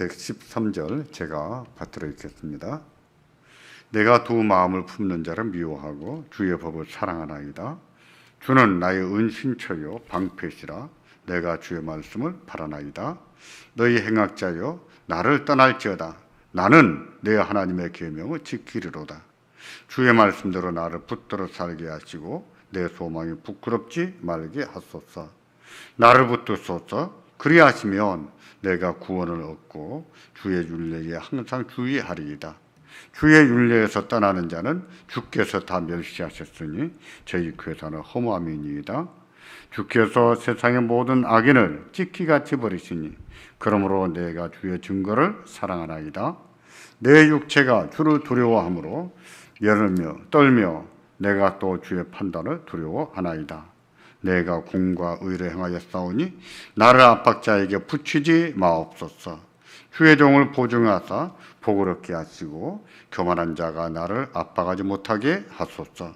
113절 제가 받들어 읽겠습니다. 내가 두 마음을 품는 자를 미워하고 주의 법을 사랑하나이다. 주는 나의 은신처요 방패시라. 내가 주의 말씀을 바라나이다. 너희 행악자여 나를 떠날지어다. 나는 내 하나님의 계명을 지키리로다. 주의 말씀대로 나를 붙들어 살게 하시고 내 소망이 부끄럽지 말게 하소서. 나를 붙드소서. 그리하시면 내가 구원을 얻고 주의 율례에 항상 주의하리이다. 주의 율례에서 떠나는 자는 주께서 다 멸시하셨으니 저희 괴사는 허무함이니이다. 주께서 세상의 모든 악인을 찍기같이 버리시니 그러므로 내가 주의 증거를 사랑하나이다. 내 육체가 주를 두려워하므로 열며 떨며 내가 또 주의 판단을 두려워하나이다. 내가 공과 의를 행하였사오니 나를 압박자에게 붙이지 마옵소서. 주의 종을 보증하사 복을 얻게 하시고 교만한 자가 나를 압박하지 못하게 하소서.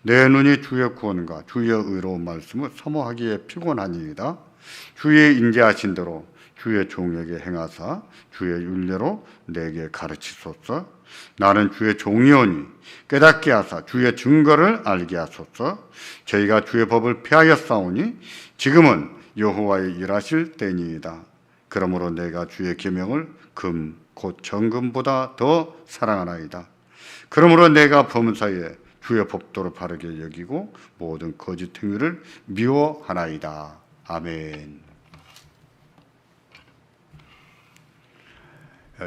내 눈이 주의 구원과 주의 의로운 말씀을 사모하기에 피곤하니이다. 주의 인자하신 대로 주의 종에게 행하사 주의 율례로 내게 가르치소서. 나는 주의 종이오니 깨닫게 하사 주의 증거를 알게 하소서. 저희가 주의 법을 폐하였사오니 지금은 여호와의 일하실 때니이다. 그러므로 내가 주의 계명을 금 곧 정금보다 더 사랑하나이다. 그러므로 내가 범사에 주의 법도를 바르게 여기고 모든 거짓 행위를 미워하나이다. 아멘.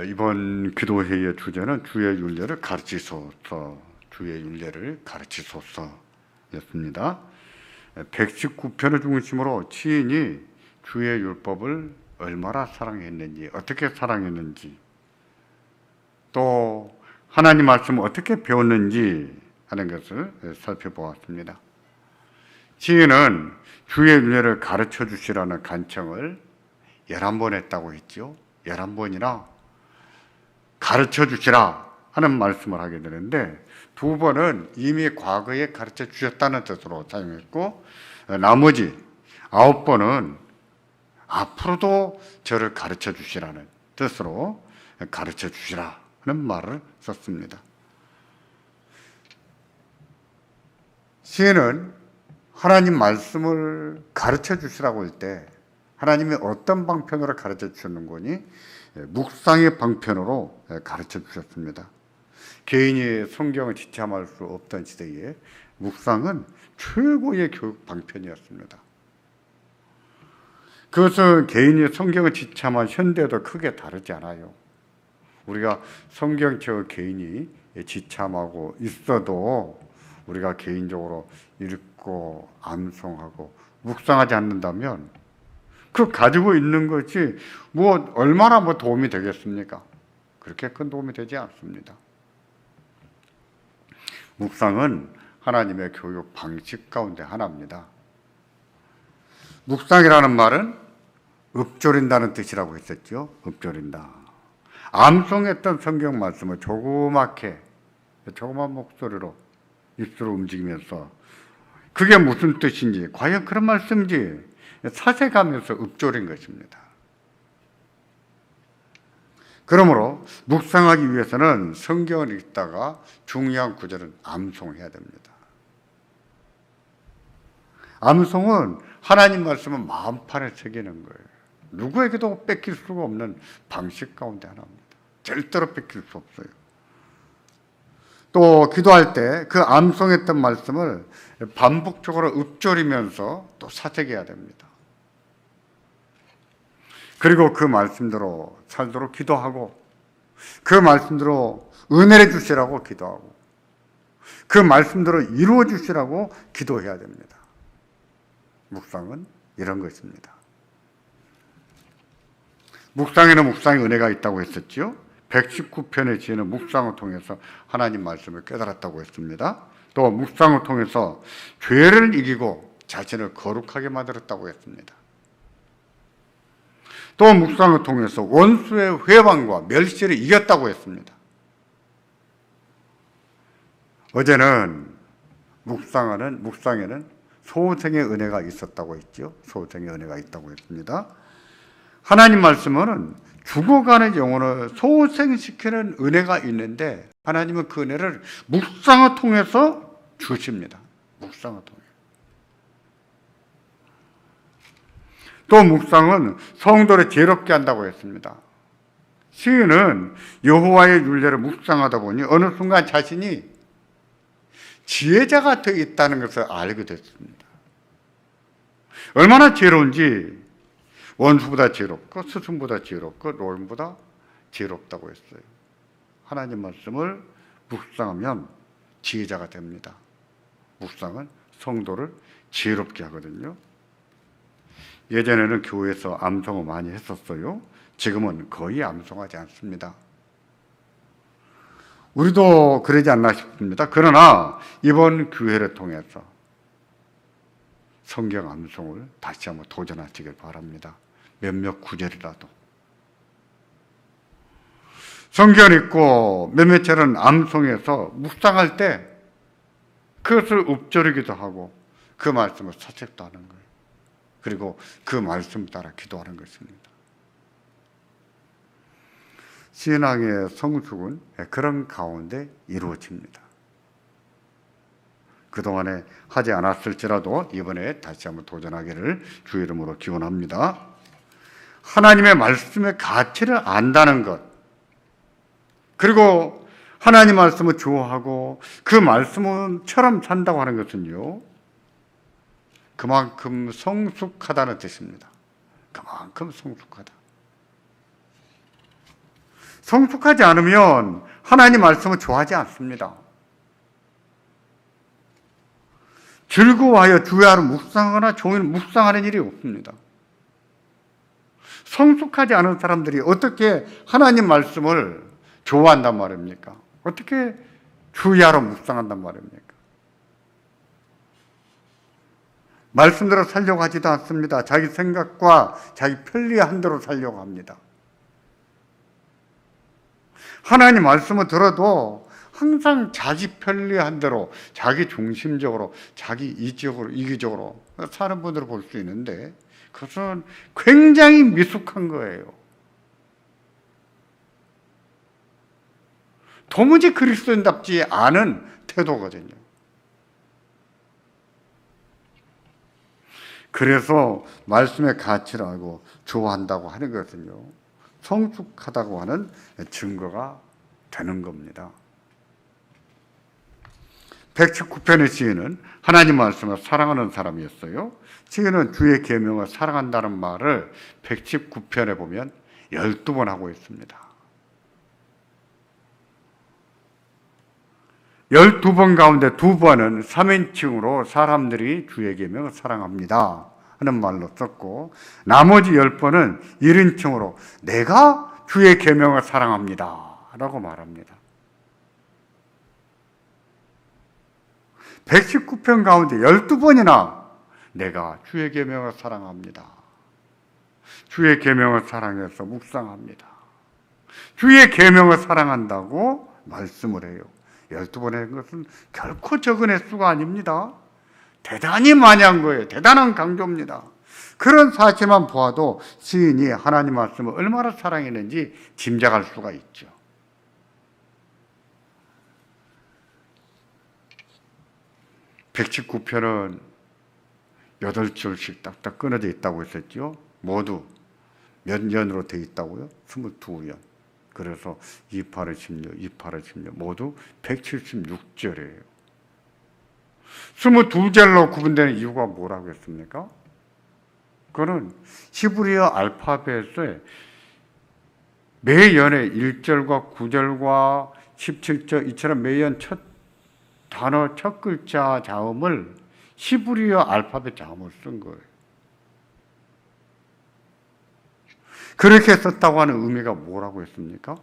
이번 기도회의 주제는 주의 율례를 가르치소서, 주의 율례를 가르치소서였습니다. 119편을 중심으로 시인이 주의 율법을 얼마나 사랑했는지, 어떻게 사랑했는지, 또 하나님 말씀을 어떻게 배웠는지 하는 것을 살펴보았습니다. 시인은 주의 율례를 가르쳐 주시라는 간청을 11번 했다고 했죠. 11번이나 가르쳐 주시라 하는 말씀을 하게 되는데 2번은 이미 과거에 가르쳐 주셨다는 뜻으로 사용했고 나머지 9번은 앞으로도 저를 가르쳐 주시라는 뜻으로 가르쳐 주시라 하는 말을 썼습니다. 시인은 하나님 말씀을 가르쳐 주시라고 할 때 하나님이 어떤 방편으로 가르쳐 주셨는 거니? 묵상의 방편으로 가르쳐 주셨습니다. 개인이 성경을 지참할 수 없던 시대에 묵상은 최고의 교육 방편이었습니다. 그것은 개인이 성경을 지참한 현대도 크게 다르지 않아요. 우리가 성경책을 개인이 지참하고 있어도 우리가 개인적으로 읽고 암송하고 묵상하지 않는다면 그 가지고 있는 것이 얼마나 도움이 되겠습니까? 그렇게 큰 도움이 되지 않습니다. 묵상은 하나님의 교육 방식 가운데 하나입니다. 묵상이라는 말은 읊조린다는 뜻이라고 했었죠. 읊조린다. 암송했던 성경 말씀을 조그만 목소리로 입술을 움직이면서 그게 무슨 뜻인지, 과연 그런 말씀인지 사색하면서 읊조린 것입니다. 그러므로 묵상하기 위해서는 성경을 읽다가 중요한 구절은 암송해야 됩니다. 암송은 하나님 말씀을 마음판에 새기는 거예요. 누구에게도 뺏길 수가 없는 방식 가운데 하나입니다. 절대로 뺏길 수 없어요. 또 기도할 때 그 암송했던 말씀을 반복적으로 읊조리면서 또 사색해야 됩니다. 그리고 그 말씀대로 살도록 기도하고 그 말씀대로 은혜를 주시라고 기도하고 그 말씀대로 이루어 주시라고 기도해야 됩니다. 묵상은 이런 것입니다. 묵상에는 묵상의 은혜가 있다고 했었죠. 119편의 지혜는 묵상을 통해서 하나님 말씀을 깨달았다고 했습니다. 또 묵상을 통해서 죄를 이기고 자신을 거룩하게 만들었다고 했습니다. 또 묵상을 통해서 원수의 회방과 멸시를 이겼다고 했습니다. 어제는 묵상에는 소생의 은혜가 있었다고 했죠. 소생의 은혜가 있다고 했습니다. 하나님 말씀은 죽어가는 영혼을 소생시키는 은혜가 있는데 하나님은 그 은혜를 묵상을 통해서 주십니다. 묵상을 통해. 또 묵상은 성도를 지혜롭게 한다고 했습니다. 시인은 여호와의 율례를 묵상하다 보니 어느 순간 자신이 지혜자가 되어 있다는 것을 알게 됐습니다. 얼마나 지혜로운지 원수보다 지혜롭고 스승보다 지혜롭고 노인보다 지혜롭다고 했어요. 하나님 말씀을 묵상하면 지혜자가 됩니다. 묵상은 성도를 지혜롭게 하거든요. 예전에는 교회에서 암송을 많이 했었어요. 지금은 거의 암송하지 않습니다. 우리도 그러지 않나 싶습니다. 그러나 이번 기회를 통해서 성경 암송을 다시 한번 도전하시길 바랍니다. 몇몇 구절이라도. 성경 읽고 몇몇 절은 암송해서 묵상할 때 그것을 읊조리기도 하고 그 말씀을 사색도 하는 거예요. 그리고 그 말씀 따라 기도하는 것입니다. 신앙의 성숙은 그런 가운데 이루어집니다. 그동안에 하지 않았을지라도 이번에 다시 한번 도전하기를 주 이름으로 기원합니다. 하나님의 말씀의 가치를 안다는 것, 그리고 하나님 말씀을 좋아하고 그 말씀처럼 산다고 하는 것은요, 그만큼 성숙하다는 뜻입니다. 그만큼 성숙하다. 성숙하지 않으면 하나님 말씀을 좋아하지 않습니다. 즐거워하여 주야로 묵상하거나 종일 묵상하는 일이 없습니다. 성숙하지 않은 사람들이 어떻게 하나님 말씀을 좋아한단 말입니까? 어떻게 주야로 묵상한단 말입니까? 말씀대로 살려고 하지도 않습니다. 자기 생각과 자기 편리한 대로 살려고 합니다. 하나님 말씀을 들어도 항상 자기 편리한 대로, 자기 중심적으로, 자기 이기적으로 사는 분들을 볼 수 있는데 그것은 굉장히 미숙한 거예요. 도무지 그리스도인답지 않은 태도거든요. 그래서 말씀의 가치를 알고 좋아한다고 하는 것은요, 성숙하다고 하는 증거가 되는 겁니다. 119편의 시인은 하나님 말씀을 사랑하는 사람이었어요. 시인은 주의 계명을 사랑한다는 말을 119편에 보면 12번 하고 있습니다. 12번 가운데 2번은 3인칭으로 사람들이 주의 계명을 사랑합니다 하는 말로 썼고, 나머지 10번은 1인칭으로 내가 주의 계명을 사랑합니다 라고 말합니다. 119편 가운데 12번이나 내가 주의 계명을 사랑합니다, 주의 계명을 사랑해서 묵상합니다, 주의 계명을 사랑한다고 말씀을 해요. 12번 한 것은 결코 적은 횟수가 아닙니다. 대단히 많이 한 거예요. 대단한 강조입니다. 그런 사실만 보아도 시인이 하나님 말씀을 얼마나 사랑했는지 짐작할 수가 있죠. (119편은) 8줄씩 딱딱 끊어져 있다고 했었죠. 모두 몇 년으로 되어 있다고요? 22년. 그래서 28을 16, 28을 16 모두 176절이에요. 22절로 구분되는 이유가 뭐라고 했습니까? 그거는 히브리어 알파벳에 매연의 1절과 9절과 17절 이처럼 매연 첫 단어 첫 글자 자음을 히브리어 알파벳 자음을 쓴 거예요. 그렇게 썼다고 하는 의미가 뭐라고 했습니까?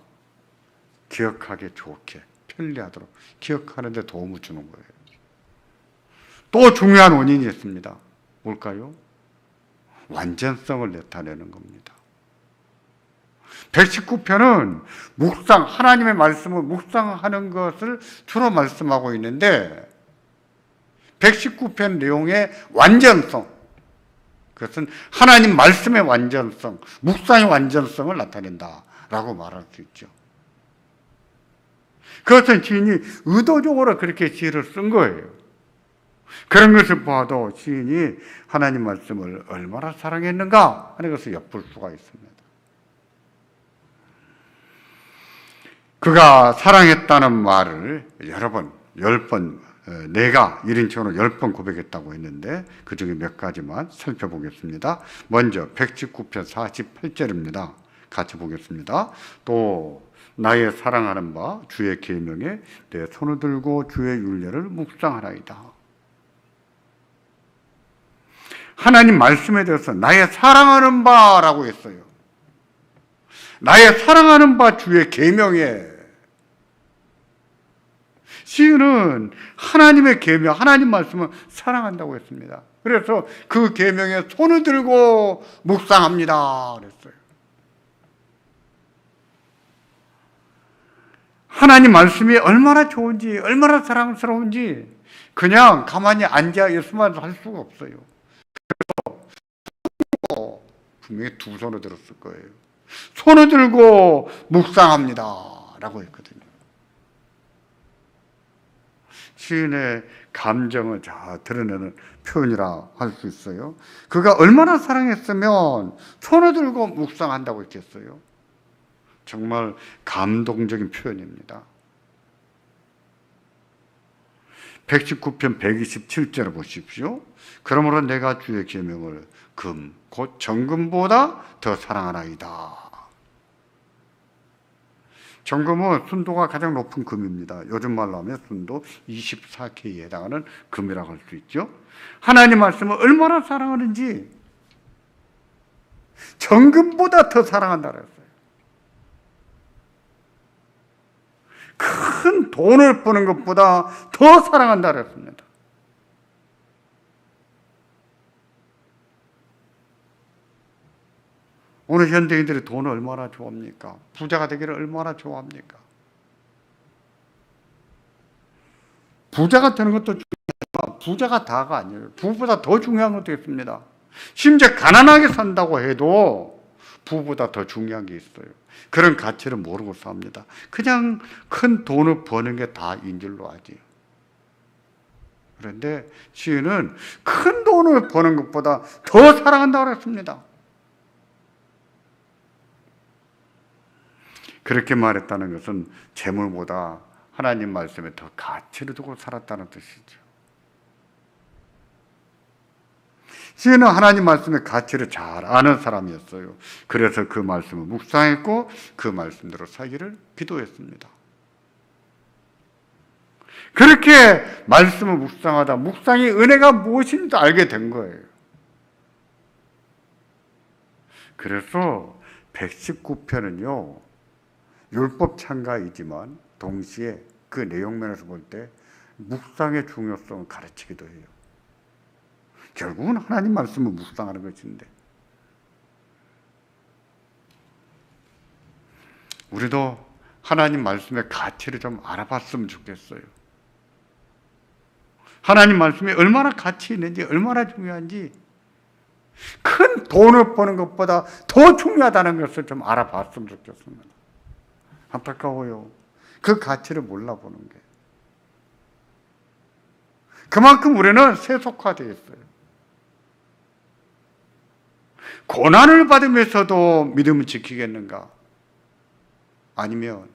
기억하기 좋게, 편리하도록, 기억하는 데 도움을 주는 거예요. 또 중요한 원인이 있습니다. 뭘까요? 완전성을 나타내는 겁니다. 119편은 하나님의 말씀을 묵상하는 것을 주로 말씀하고 있는데 119편 내용의 완전성, 그것은 하나님 말씀의 완전성, 묵상의 완전성을 나타낸다라고 말할 수 있죠. 그것은 시인이 의도적으로 그렇게 시를 쓴 거예요. 그런 것을 봐도 시인이 하나님 말씀을 얼마나 사랑했는가 하는 것을 엿볼 수가 있습니다. 그가 사랑했다는 말을 여러 번, 10번, 내가 1인칭으로 10번 고백했다고 했는데 그 중에 몇 가지만 살펴보겠습니다. 먼저 119편 48절입니다. 같이 보겠습니다. 또 나의 사랑하는 바 주의 계명에 내 손을 들고 주의 율례를 묵상하나이다. 하나님 말씀에 대해서 나의 사랑하는 바라고 했어요. 나의 사랑하는 바 주의 계명에. 시인은 하나님의 계명, 하나님 말씀을 사랑한다고 했습니다. 그래서 그 계명에 손을 들고 묵상합니다 그랬어요. 하나님 말씀이 얼마나 좋은지, 얼마나 사랑스러운지 그냥 가만히 앉아 있으면 할 수가 없어요. 그래서 분명히 두 손을 들었을 거예요. 손을 들고 묵상합니다 라고 했거든요. 시인의 감정을 잘 드러내는 표현이라 할 수 있어요. 그가 얼마나 사랑했으면 손을 들고 묵상한다고 했겠어요. 정말 감동적인 표현입니다. 119편 127절을 보십시오. 그러므로 내가 주의 계명을 금, 곧 정금보다 더 사랑하나이다. 정금은 순도가 가장 높은 금입니다. 요즘 말로 하면 순도 24K에 해당하는 금이라고 할 수 있죠. 하나님 말씀을 얼마나 사랑하는지 정금보다 더 사랑한다 그랬어요. 큰 돈을 버는 것보다 더 사랑한다 그랬습니다. 오늘 현대인들이 돈을 얼마나 좋아합니까? 부자가 되기를 얼마나 좋아합니까? 부자가 되는 것도 중요하지만 부자가 다가 아니에요. 부보다 더 중요한 것도 있습니다. 심지어 가난하게 산다고 해도 부보다 더 중요한 게 있어요. 그런 가치를 모르고 삽니다. 그냥 큰 돈을 버는 게 다인 줄로 아지. 그런데 시인은 큰 돈을 버는 것보다 더 사랑한다고 그랬습니다. 그렇게 말했다는 것은 재물보다 하나님 말씀에 더 가치를 두고 살았다는 뜻이죠. 시인은 하나님 말씀의 가치를 잘 아는 사람이었어요. 그래서 그 말씀을 묵상했고 그 말씀대로 살기를 기도했습니다. 그렇게 말씀을 묵상하다 묵상의 은혜가 무엇인지 알게 된 거예요. 그래서 119편은요 율법 찬가이지만 동시에 그 내용면에서 볼 때 묵상의 중요성을 가르치기도 해요. 결국은 하나님 말씀을 묵상하는 것인데 우리도 하나님 말씀의 가치를 좀 알아봤으면 좋겠어요. 하나님 말씀이 얼마나 가치 있는지 얼마나 중요한지 큰 돈을 버는 것보다 더 중요하다는 것을 좀 알아봤으면 좋겠습니다. 안타까워요. 그 가치를 몰라보는 게. 그만큼 우리는 세속화되어 있어요. 고난을 받으면서도 믿음을 지키겠는가? 아니면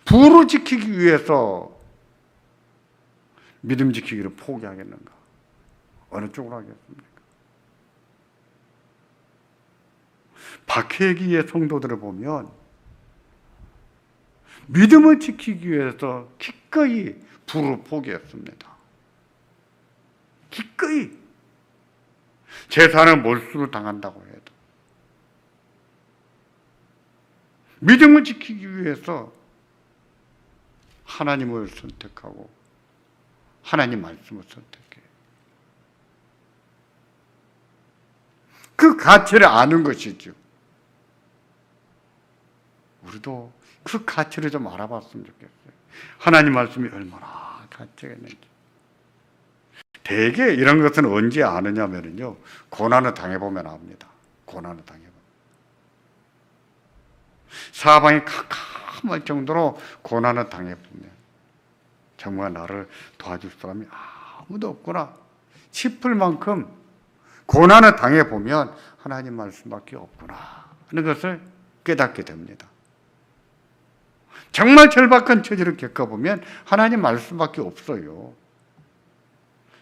부를 지키기 위해서 믿음 지키기를 포기하겠는가? 어느 쪽으로 하겠습니까? 박해기의 성도들을 보면 믿음을 지키기 위해서 기꺼이 부를 포기했습니다. 기꺼이 재산을 몰수를 당한다고 해도 믿음을 지키기 위해서 하나님을 선택하고 하나님 말씀을 선택해요. 그 가치를 아는 것이죠. 우리도 그 가치를 좀 알아봤으면 좋겠어요. 하나님 말씀이 얼마나 가치가 있는지. 대개 이런 것은 언제 아느냐면요, 고난을 당해보면 압니다. 고난을 당해보면. 사방이 캄캄할 정도로 고난을 당해보면 정말 나를 도와줄 사람이 아무도 없구나 싶을 만큼 고난을 당해보면 하나님 말씀밖에 없구나 하는 것을 깨닫게 됩니다. 정말 절박한 처지를 겪어보면 하나님 말씀밖에 없어요.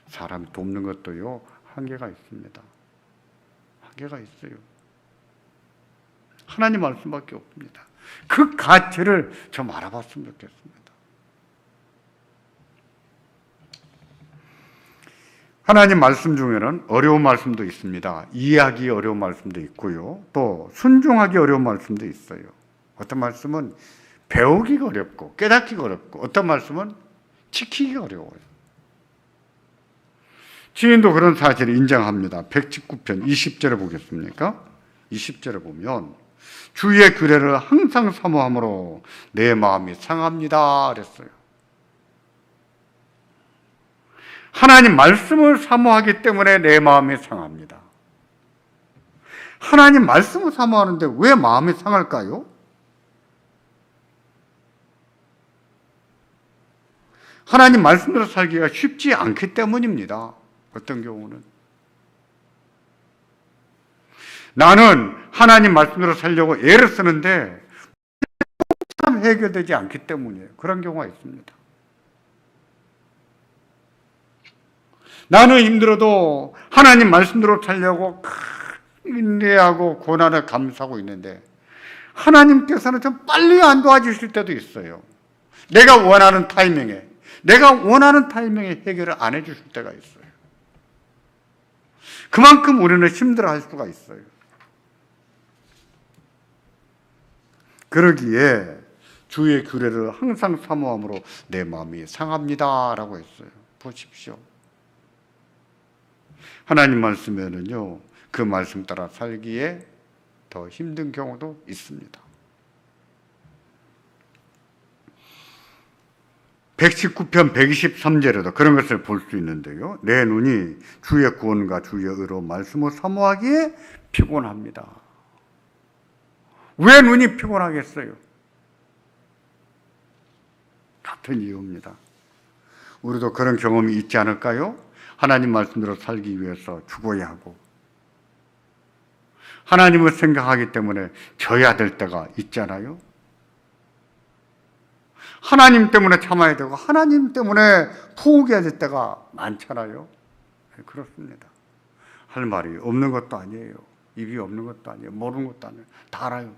사람 돕는 것도요, 한계가 있습니다. 한계가 있어요. 하나님 말씀밖에 없습니다. 그 가치를 좀 알아봤으면 좋겠습니다. 하나님 말씀 중에는 어려운 말씀도 있습니다. 이해하기 어려운 말씀도 있고요. 또 순종하기 어려운 말씀도 있어요. 어떤 말씀은 배우기가 어렵고 깨닫기가 어렵고 어떤 말씀은 지키기가 어려워요. 지인도 그런 사실을 인정합니다. 119편 20절에 보겠습니까? 20절에 보면 주의 규례를 항상 사모함으로 내 마음이 상합니다 그랬어요. 하나님 말씀을 사모하기 때문에 내 마음이 상합니다. 하나님 말씀을 사모하는데 왜 마음이 상할까요? 하나님 말씀대로 살기가 쉽지 않기 때문입니다. 어떤 경우는 나는 하나님 말씀대로 살려고 애를 쓰는데 참 해결되지 않기 때문이에요. 그런 경우가 있습니다. 나는 힘들어도 하나님 말씀대로 살려고 인내하고 고난을 감수하고 있는데 하나님께서는 좀 빨리 안 도와주실 때도 있어요. 내가 원하는 타이밍에 해결을 안 해주실 때가 있어요. 그만큼 우리는 힘들어할 수가 있어요. 그러기에 주의 규례를 항상 사모함으로 내 마음이 상합니다 라고 했어요. 보십시오. 하나님 말씀에는요, 그 말씀 따라 살기에 더 힘든 경우도 있습니다. 119편 123절에도 그런 것을 볼 수 있는데요. 내 눈이 주의 구원과 주의 의로 말씀을 사모하기에 피곤합니다. 왜 눈이 피곤하겠어요? 같은 이유입니다. 우리도 그런 경험이 있지 않을까요? 하나님 말씀대로 살기 위해서 죽어야 하고 하나님을 생각하기 때문에 져야 될 때가 있잖아요. 하나님 때문에 참아야 되고 하나님 때문에 포기해야 될 때가 많잖아요. 네, 그렇습니다. 할 말이 없는 것도 아니에요. 입이 없는 것도 아니에요. 모르는 것도 아니에요. 다 알아요.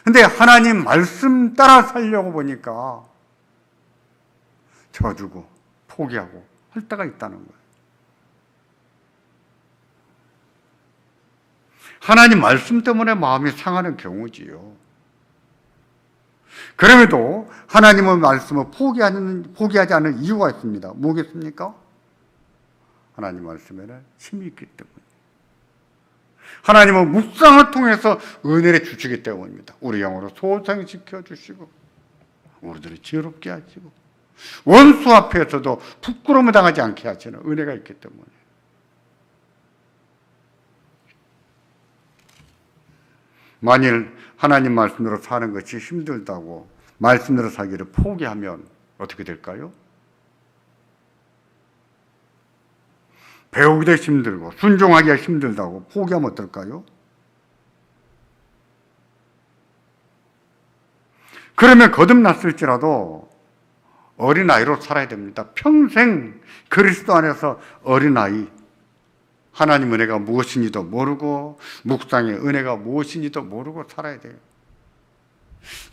근데 하나님 말씀 따라 살려고 보니까 져주고 포기하고 할 때가 있다는 거예요. 하나님 말씀 때문에 마음이 상하는 경우지요. 그럼에도 하나님의 말씀을 포기하지 않는 이유가 있습니다. 뭐겠습니까? 하나님 말씀에는 힘이 있기 때문에. 하나님은 묵상을 통해서 은혜를 주시기 때문입니다. 우리 영으로 소생시켜 주시고 우리들을 지혜롭게 하시고 원수 앞에서도 부끄러움을 당하지 않게 하시는 은혜가 있기 때문에. 만일 하나님 말씀대로 사는 것이 힘들다고 말씀대로 살기를 포기하면 어떻게 될까요? 배우기도 힘들고 순종하기가 힘들다고 포기하면 어떨까요? 그러면 거듭났을지라도 어린아이로 살아야 됩니다. 평생 그리스도 안에서 어린아이, 하나님 은혜가 무엇인지도 모르고 묵상의 은혜가 무엇인지도 모르고 살아야 돼요.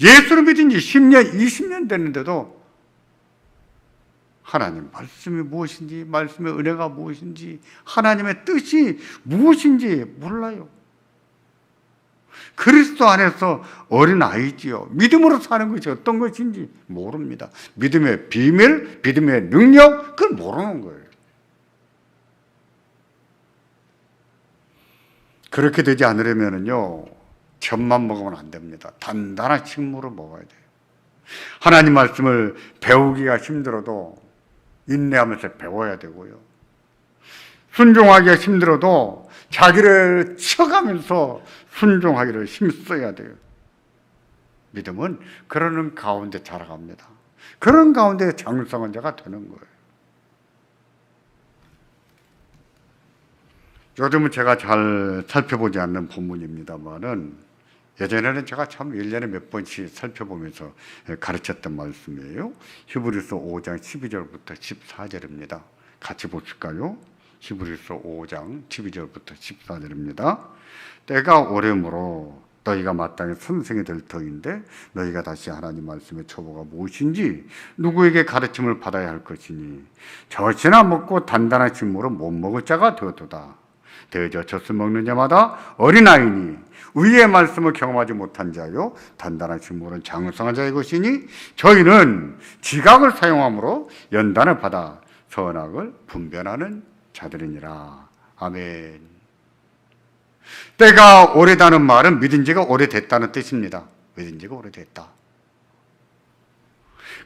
예수를 믿은 지 10년, 20년 됐는데도 하나님 말씀이 무엇인지, 말씀의 은혜가 무엇인지, 하나님의 뜻이 무엇인지 몰라요. 그리스도 안에서 어린아이지요. 믿음으로 사는 것이 어떤 것인지 모릅니다. 믿음의 비밀, 믿음의 능력, 그걸 모르는 거예요. 그렇게 되지 않으려면요, 젖만 먹으면 안 됩니다. 단단한 식물을 먹어야 돼요. 하나님 말씀을 배우기가 힘들어도 인내하면서 배워야 되고요. 순종하기가 힘들어도 자기를 쳐가면서 순종하기를 힘써야 돼요. 믿음은 그러는 가운데 자라갑니다. 그런 가운데 장성한 자가 되는 거예요. 요즘은 제가 잘 살펴보지 않는 본문입니다만은 예전에는 제가 참 1년에 몇 번씩 살펴보면서 가르쳤던 말씀이에요. 히브리서 5장 12절부터 14절입니다. 같이 보실까요? 히브리서 5장 12절부터 14절입니다. 때가 오래므로 너희가 마땅히 선생이 될 터인데 너희가 다시 하나님 말씀의 초보가 무엇인지 누구에게 가르침을 받아야 할 것이니 젖이나 먹고 단단한 식물은 못 먹을 자가 되었도다. 대저 젖을 먹는 자마다 어린아이니 위의 말씀을 경험하지 못한 자요 단단한 식물은 장성한 자의 것이니 저희는 지각을 사용함으로 연단을 받아 선악을 분별하는 자들이니라. 아멘. 때가 오래다는 말은 믿은 지가 오래됐다는 뜻입니다. 믿은 지가 오래됐다.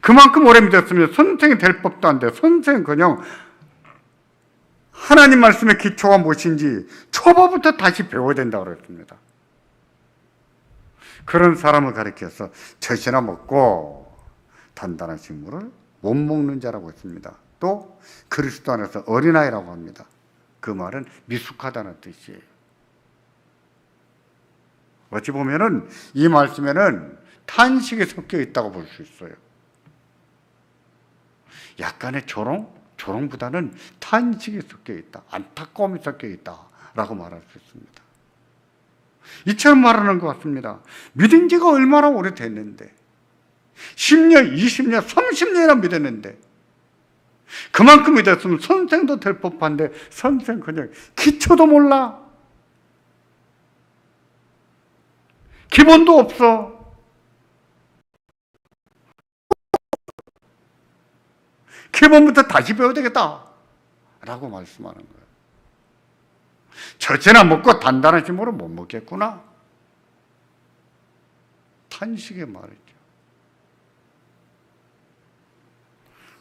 그만큼 오래 믿었으면 선생이 될 법도 안 돼. 선생은커녕 하나님 말씀의 기초가 무엇인지 초보부터 다시 배워야 된다고 그랬습니다. 그런 사람을 가리켜서 젖이나 먹고 단단한 식물을 못 먹는 자라고 했습니다. 또 그리스도 안에서 어린아이라고 합니다. 그 말은 미숙하다는 뜻이에요. 어찌 보면은 이 말씀에는 탄식이 섞여 있다고 볼 수 있어요. 약간의 조롱보다는 탄식이 섞여 있다, 안타까움이 섞여 있다라고 말할 수 있습니다. 이처럼 말하는 것 같습니다. 믿은 지가 얼마나 오래됐는데 10년, 20년, 30년이나 믿었는데 그만큼 믿었으면 선생도 될 법한데 선생 그냥 기초도 몰라. 기본도 없어. 기본부터 다시 배워야 되겠다 라고 말씀하는 거예요. 젖이나 먹고 단단한 식물은 못 먹겠구나. 탄식의 말이죠.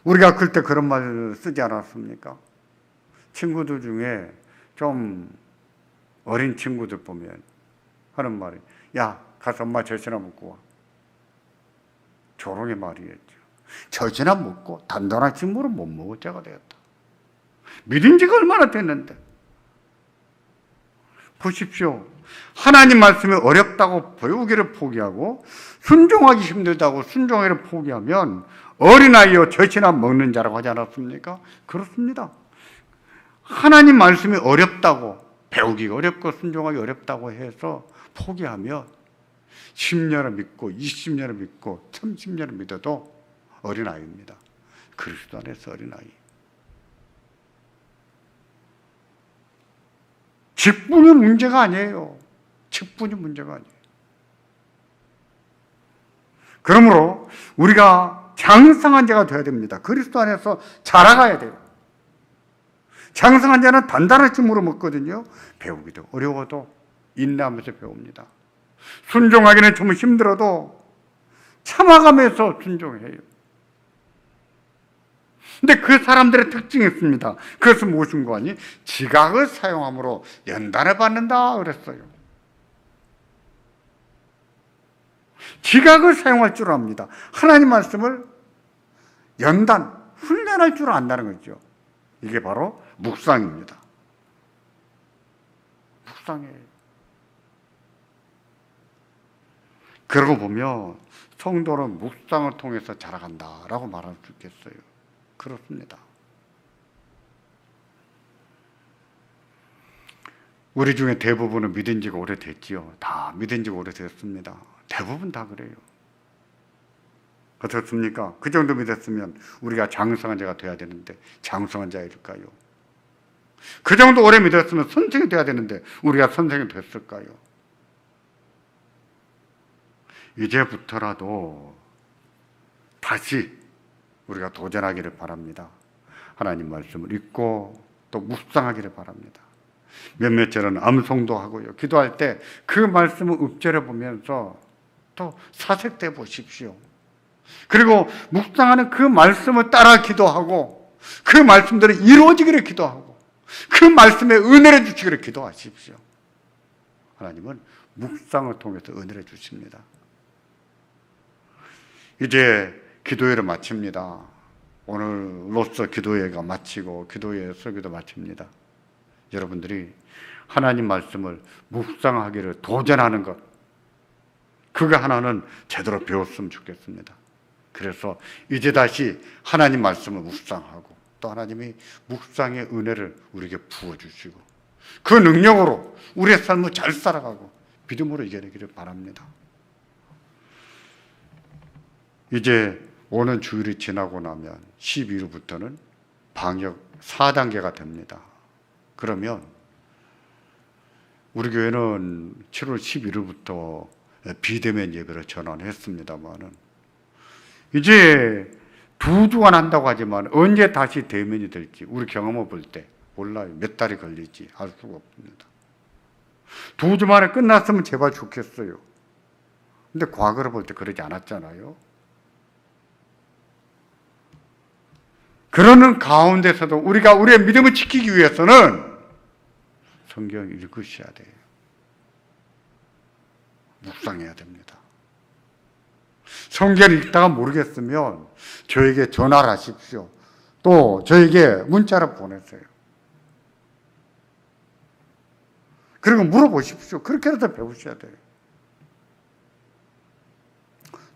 우리가 그때 그런 말을 쓰지 않았습니까? 친구들 중에 좀 어린 친구들 보면 하는 말이 야 가서 엄마 젖이나 먹고 와. 조롱의 말이었죠. 젖이나 먹고 단단한 식물은 못 먹을 자가 되었다. 믿은 지가 얼마나 됐는데. 보십시오. 하나님 말씀이 어렵다고 배우기를 포기하고 순종하기 힘들다고 순종하기를 포기하면 어린아이여 젖이나 먹는 자라고 하지 않았습니까? 그렇습니다. 하나님 말씀이 어렵다고 배우기가 어렵고 순종하기 어렵다고 해서 포기하면 10년을 믿고 20년을 믿고 30년을 믿어도 어린아이입니다. 그리스도 안에서 어린아이. 직분이 문제가 아니에요. 직분이 문제가 아니에요. 그러므로 우리가 장성한 자가 되어야 됩니다. 그리스도 안에서 자라가야 돼요. 장성한 자는 단단한 식물을 먹거든요. 배우기도 어려워도 인내하면서 배웁니다. 순종하기는 좀 힘들어도 참아가면서 순종해요. 근데 그 사람들의 특징이 있습니다. 그것은 무엇인 거 아니? 지각을 사용함으로 연단을 받는다 그랬어요. 지각을 사용할 줄 압니다. 하나님 말씀을 연단, 훈련할 줄 안다는 거죠. 이게 바로 묵상입니다. 묵상이에요. 그러고 보면 성도는 묵상을 통해서 자라간다라고 말할 수 있겠어요. 그렇습니다. 우리 중에 대부분은 믿은 지가 오래됐지요. 다 믿은 지가 오래됐습니다. 대부분 다 그래요. 어떻습니까? 그 정도 믿었으면 우리가 장성한 자가 돼야 되는데 장성한 자일까요? 그 정도 오래 믿었으면 선생이 돼야 되는데 우리가 선생이 됐을까요? 이제부터라도 다시 우리가 도전하기를 바랍니다. 하나님 말씀을 읽고 또 묵상하기를 바랍니다. 몇몇 절은 암송도 하고요. 기도할 때 그 말씀을 읊조려 보면서 또 사색돼 보십시오. 그리고 묵상하는 그 말씀을 따라 기도하고 그 말씀대로 이루어지기를 기도하고 그 말씀에 은혜를 주시기를 기도하십시오. 하나님은 묵상을 통해서 은혜를 주십니다. 이제 기도회를 마칩니다. 오늘로써 기도회가 마치고 기도회 설교도 마칩니다. 여러분들이 하나님 말씀을 묵상하기를 도전하는 것, 그거 하나는 제대로 배웠으면 좋겠습니다. 그래서 이제 다시 하나님 말씀을 묵상하고 또 하나님이 묵상의 은혜를 우리에게 부어주시고 그 능력으로 우리의 삶을 잘 살아가고 믿음으로 이겨내기를 바랍니다. 이제 오는 주일이 지나고 나면 12일부터는 방역 4단계가 됩니다. 그러면 우리 교회는 7월 11일부터 비대면 예배를 전환했습니다만은 이제 2주간 한다고 하지만 언제 다시 대면이 될지 우리 경험을 볼 때 몰라요. 몇 달이 걸릴지 알 수가 없습니다. 2주 만에 끝났으면 제발 좋겠어요. 근데 과거를 볼 때 그러지 않았잖아요. 그러는 가운데서도 우리가 우리의 믿음을 지키기 위해서는 성경을 읽으셔야 돼요. 묵상해야 됩니다. 성경을 읽다가 모르겠으면 저에게 전화를 하십시오. 또 저에게 문자를 보내세요. 그리고 물어보십시오. 그렇게라도 배우셔야 돼요.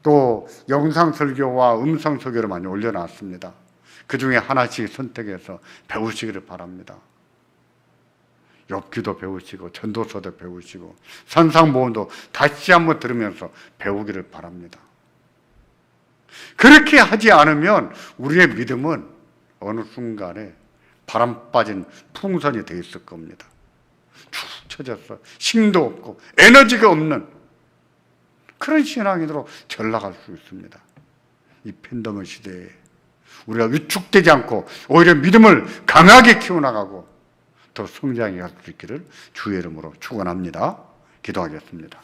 또 영상 설교와 음성 설교를 많이 올려놨습니다. 그 중에 하나씩 선택해서 배우시기를 바랍니다. 욥기도 배우시고 전도서도 배우시고 산상모험도 다시 한번 들으면서 배우기를 바랍니다. 그렇게 하지 않으면 우리의 믿음은 어느 순간에 바람 빠진 풍선이 되어 있을 겁니다. 축 처져서 힘도 없고 에너지가 없는 그런 신앙인으로 전락할 수 있습니다. 이 팬데믹 시대에 우리가 위축되지 않고 오히려 믿음을 강하게 키워나가고 더 성장해 갈 수 있기를 주의 이름으로 축원합니다. 기도하겠습니다.